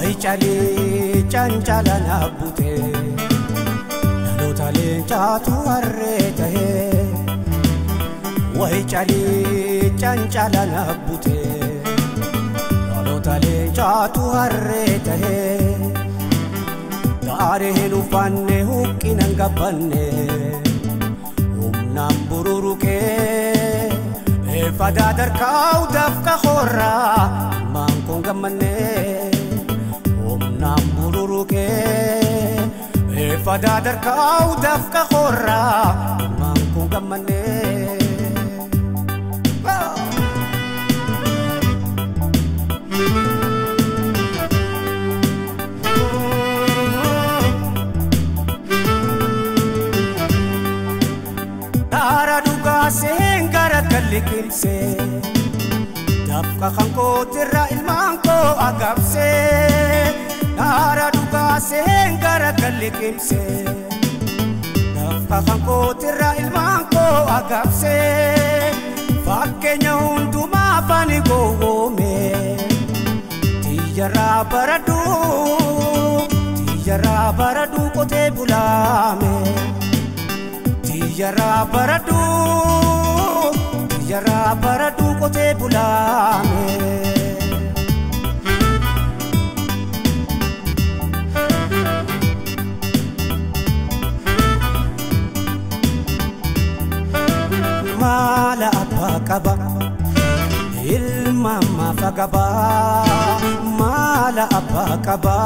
Wahi chali chanchala nabute Nalotale chatu arreta he Wahi chali chanchala nabute Nalotale chatu arreta he Daare helu fanne hukkinan gabbanne Humnaan bururuke Fada darkau dafka khorra Man kun gammanne Humnaan bururuke Fada darkau dafka khorra Man kun gammanne Sehingga kalikimse Dafka kanko tira ilmanko agapse Nara duga sehingga kalikimse Dafka kanko tira ilmanko agapse Fakkenya hunduma fani gowome Tiyara baradu kote bulame Tiyara baradu kote bulame Mala apa kaba ilma mafagaba Mala apa kaba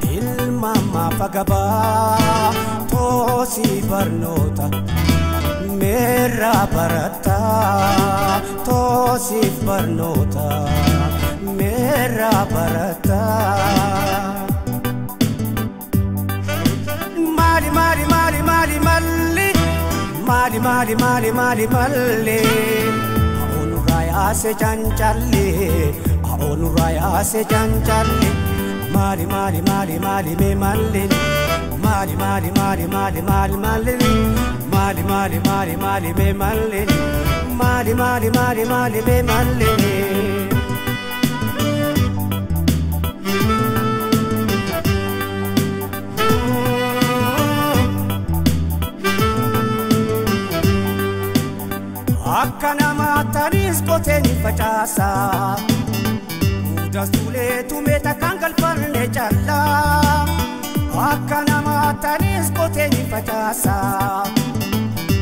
ilma mafagaba Tosi barnota Mera barata Tosif barnota Mera barata Mali mali mali mali mali Mali mali mali mali mali Aonu raya se chanchalli Aonu raya se chanchalli Mali mali mali mali me mali Mali mali mali mali mali mali Mali mali mali mali me mali Mali mali mali mali me mali Akkana matanis koteni facasa Mudas tule tumeta kangal parne challa Akkana matanis koteni facasa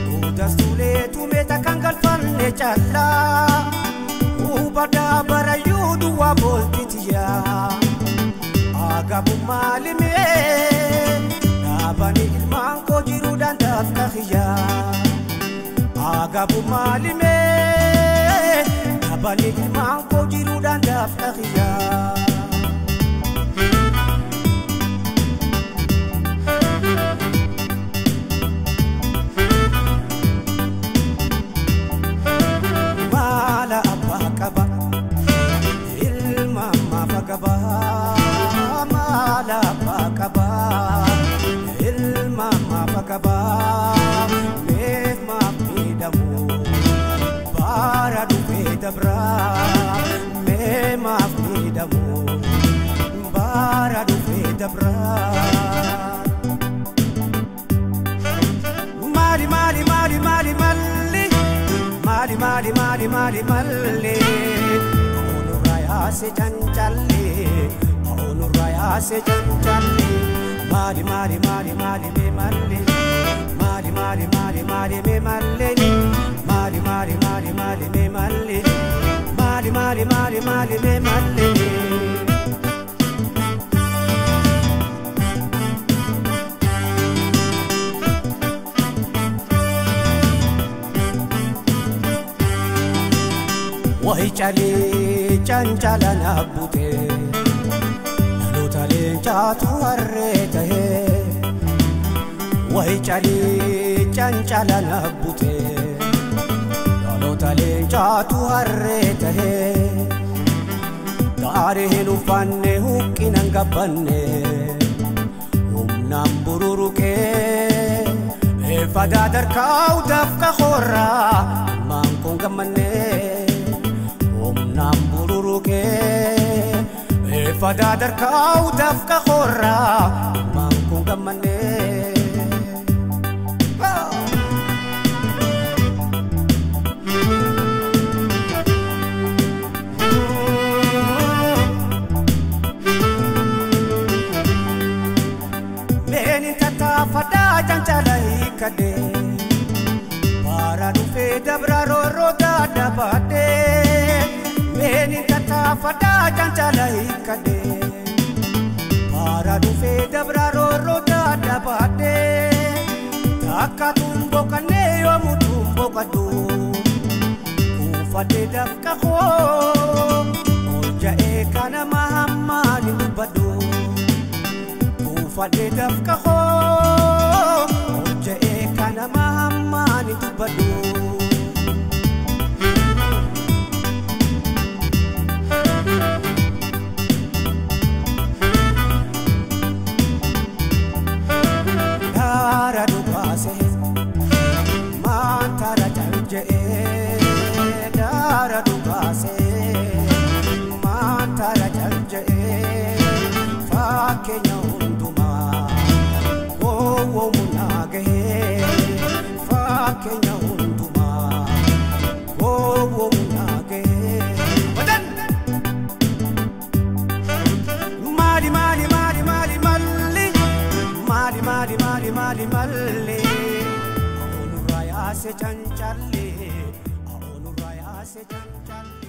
Mudas tule tumeta kangal parne challa Ubada barayudu wa boltitiya Agabu malime Nabani ilman ko jiru dan dafka khiya Agabu malime Nabani ilman ko jiru dan dafka khiya Mala apa kaba ilma mafagaba Mala apa kaba ilma mafagaba Baradu pedabra me mafnidamu Baradu pedabra Mali mali mali mali mali Mali mali mali mali mali Aonu raya se chanchalli Aonu raya se chanchalli Mali mali mali mali me mali Mali mali mali mali me mali Mali mali mali mali me mali Mali mali mali mali me mali Wahi chali chanchala nabute Nalotale chatu arreta he Wahi chali chanchala nabute Nalotale chatu arreta he Daare helu fanne hukkinan gabbanne Humnaan bururuke Fada darkau dafka khorra Man kun gammanne Humnaan bururuke fadadar kau dafka khora mangkung gamane Menin tata fada jancalai kade para dufe dabra roda dabade Menin tata fada jancalai kade para dufe dabra roda dabade takatumbo kane yo mutumbo kadu ufade dafka ko oja ekana mahamani badu ufade dafka ko oja ekana mahamani badu Mantara jalje dara dugase Mantara jalje fakenya unduma wo munage fakenya unduma wo munage Mali mali mali mali mali Mali mali mali mali mali se chanchalle, ahonu raya se chanchalle.